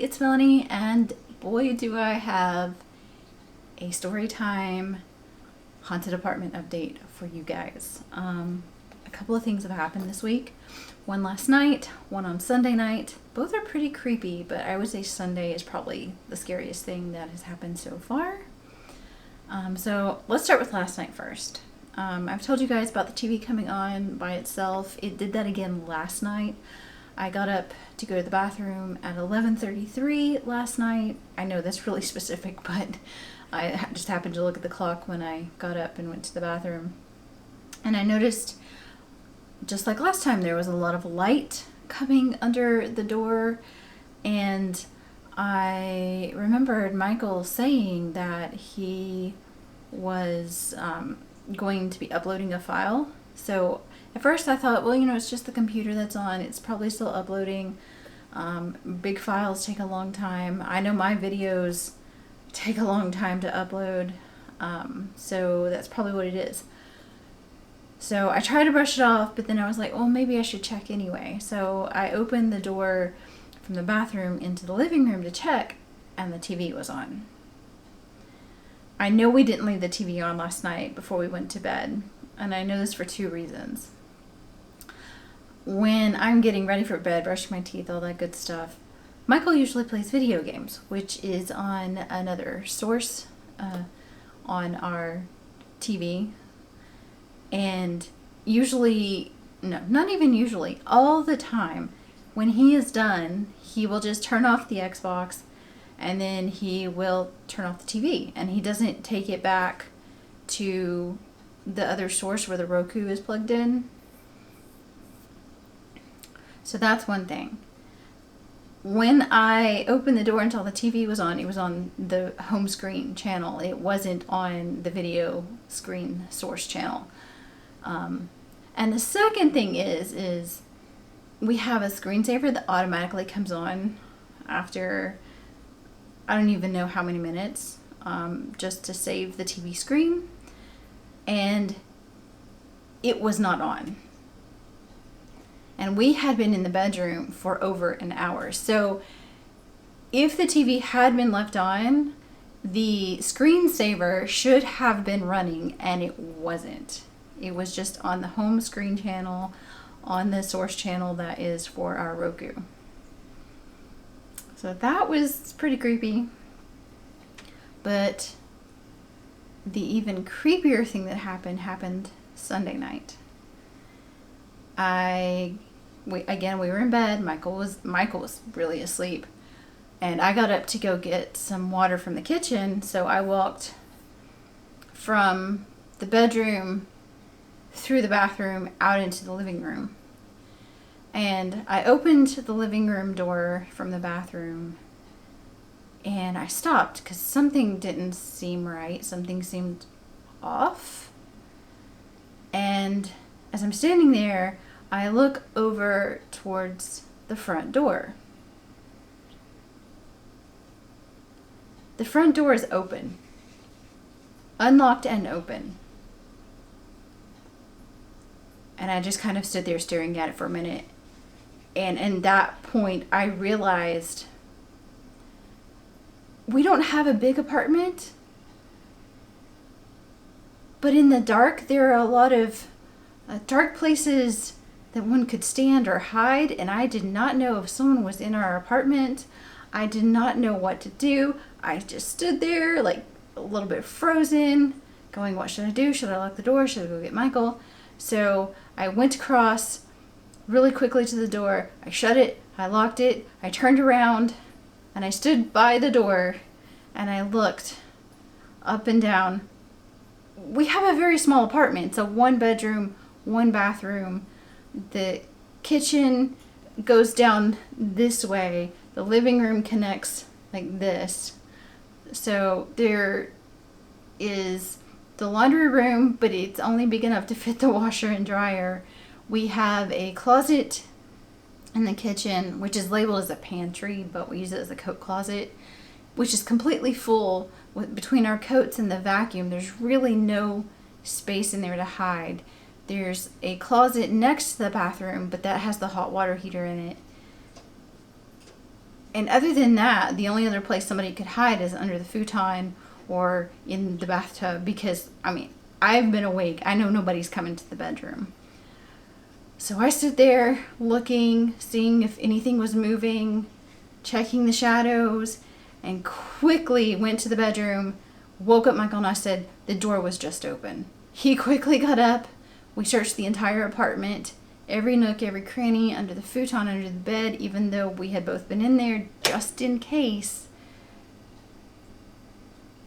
it's Melanie, and boy do I have a story time haunted apartment update for you guys. A couple of things have happened this week. One last night, one on Sunday night. Both are pretty creepy, but I would say Sunday is probably the scariest thing that has happened so far. So let's start with last night first. I've told you guys about the TV coming on by itself. It did that again last night. I got up to go to the bathroom at 11:33 last night. I know that's really specific, but I just happened to look at the clock when I got up and went to the bathroom. And I noticed, just like last time, there was a lot of light coming under the door. And I remembered Michael saying that he was going to be uploading a file. So at first I thought, well, it's just the computer that's on. It's probably still uploading. Big files take a long time. I know my videos take a long time to upload. So that's probably what it is. So I tried to brush it off, but then I was like, well, maybe I should check anyway. So I opened the door from the bathroom into the living room to check, and the TV was on. I know we didn't leave the TV on last night before we went to bed, and I know this for two reasons. When I'm getting ready for bed, brushing my teeth, all that good stuff, Michael usually plays video games, which is on another source on our TV. And usually, no, not even usually, all the time, when he is done, he will just turn off the Xbox and then he will turn off the TV. And he doesn't take it back to the other source where the Roku is plugged in. So that's one thing. When I opened the door and saw the TV was on, it was on the home screen channel. It wasn't on the video screen source channel. And the second thing is we have a screensaver that automatically comes on after, I don't even know how many minutes, just to save the TV screen. And it was not on. And we had been in the bedroom for over an hour. So if the TV had been left on, the screensaver should have been running, and it wasn't. It was just on the home screen channel, on the source channel that is for our Roku. So that was pretty creepy. But the even creepier thing that happened Sunday night. We were in bed. Michael was really asleep, and I got up to go get some water from the kitchen. So I walked from the bedroom through the bathroom out into the living room, and I opened the living room door from the bathroom, and I stopped because something didn't seem right. Something seemed off, and as I'm standing there, I look over towards the front door. The front door is open. Unlocked and open. And I just kind of stood there staring at it for a minute. And at that point, I realized we don't have a big apartment. But in the dark, there are a lot of dark places that one could stand or hide, and I did not know if someone was in our apartment. I did not know what to do. I just stood there like a little bit frozen, going, what should I do? Should I lock the door? Should I go get Michael? So I went across really quickly to the door. I shut it, I locked it, I turned around, and I stood by the door, and I looked up and down. We have a very small apartment. It's a 1-bedroom, 1-bathroom. The kitchen goes down this way. The living room connects like this. So there is the laundry room, but it's only big enough to fit the washer and dryer. We have a closet in the kitchen, which is labeled as a pantry, but we use it as a coat closet, which is completely full. Between our coats and the vacuum, there's really no space in there to hide. There's a closet next to the bathroom, but that has the hot water heater in it. And other than that, the only other place somebody could hide is under the futon or in the bathtub, because, I mean, I've been awake. I know nobody's coming to the bedroom. So I stood there looking, seeing if anything was moving, checking the shadows, and quickly went to the bedroom, woke up Michael, and I said, the door was just open. He quickly got up. We searched the entire apartment, every nook, every cranny, under the futon, under the bed, even though we had both been in there just in case.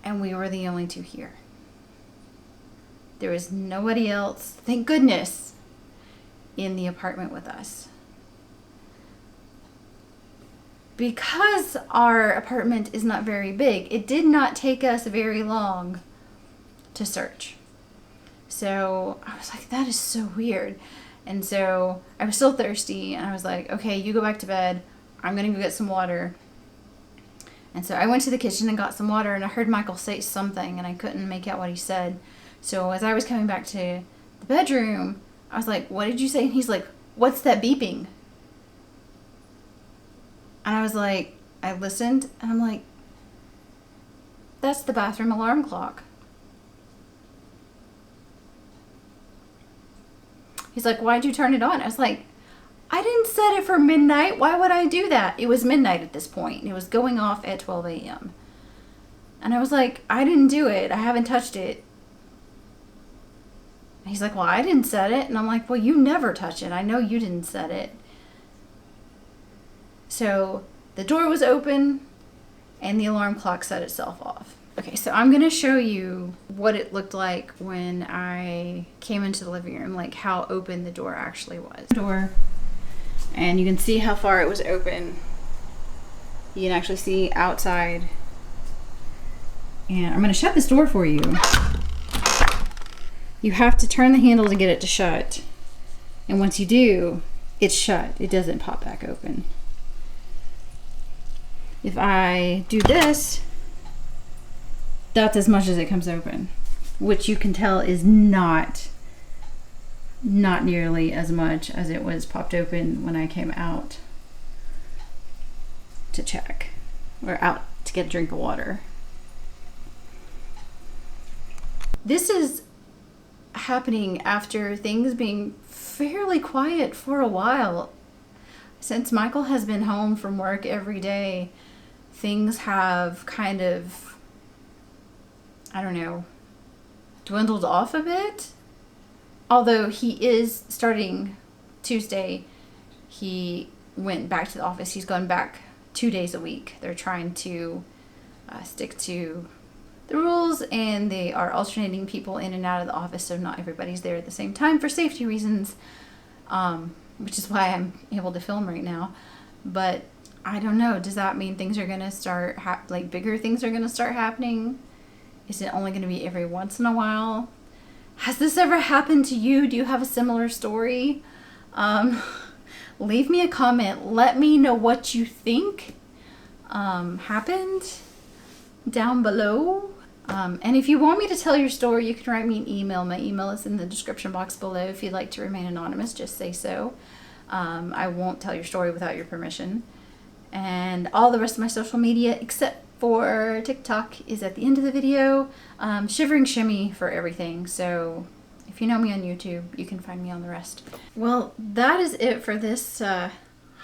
And we were the only two here. There was nobody else, thank goodness, in the apartment with us. Because our apartment is not very big, it did not take us very long to search. So I was like, that is so weird. And so I was still thirsty, and I was like, okay, you go back to bed. I'm going to go get some water. And so I went to the kitchen and got some water, and I heard Michael say something, and I couldn't make out what he said. So as I was coming back to the bedroom, I was like, what did you say? And he's like, what's that beeping? And I was like, I listened, and I'm like, that's the bathroom alarm clock. He's like, why'd you turn it on? I was like, I didn't set it for midnight. Why would I do that? It was midnight at this point. It was going off at 12 a.m. And I was like, I didn't do it. I haven't touched it. And he's like, well, I didn't set it. And I'm like, well, you never touch it. I know you didn't set it. So the door was open and the alarm clock set itself off. Okay, so I'm going to show you what it looked like when I came into the living room, like how open the door actually was. And you can see how far it was open. You can actually see outside. And I'm going to shut this door for you. You have to turn the handle to get it to shut. And once you do, it's shut. It doesn't pop back open. If I do this, that's as much as it comes open, which you can tell is not nearly as much as it was popped open when I came out to check, or out to get a drink of water. This is happening after things being fairly quiet for a while. Since Michael has been home from work every day, things have kind of, I don't know, dwindled off a bit. Although he is starting Tuesday, he went back to the office. He's gone back 2 days a week. They're trying to stick to the rules, and they are alternating people in and out of the office, so not everybody's there at the same time for safety reasons, which is why I'm able to film right now. But I don't know, does that mean things are going to start, like bigger things are going to start happening? Is it only going to be every once in a while? Has this ever happened to you? Do you have a similar story? Leave me a comment. Let me know what you think happened down below. And if you want me to tell your story, you can write me an email. My email is in the description box below. If you'd like to remain anonymous, just say so. I won't tell your story without your permission. And all the rest of my social media, except for TikTok, is at the end of the video. ShiveringShimmy for everything. So if you know me on YouTube, you can find me on the rest. Well, that is it for this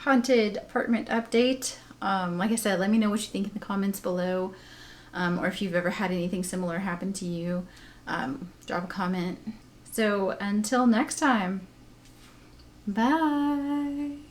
haunted apartment update. Like I said, let me know what you think in the comments below. Or if you've ever had anything similar happen to you, drop a comment. So until next time, bye.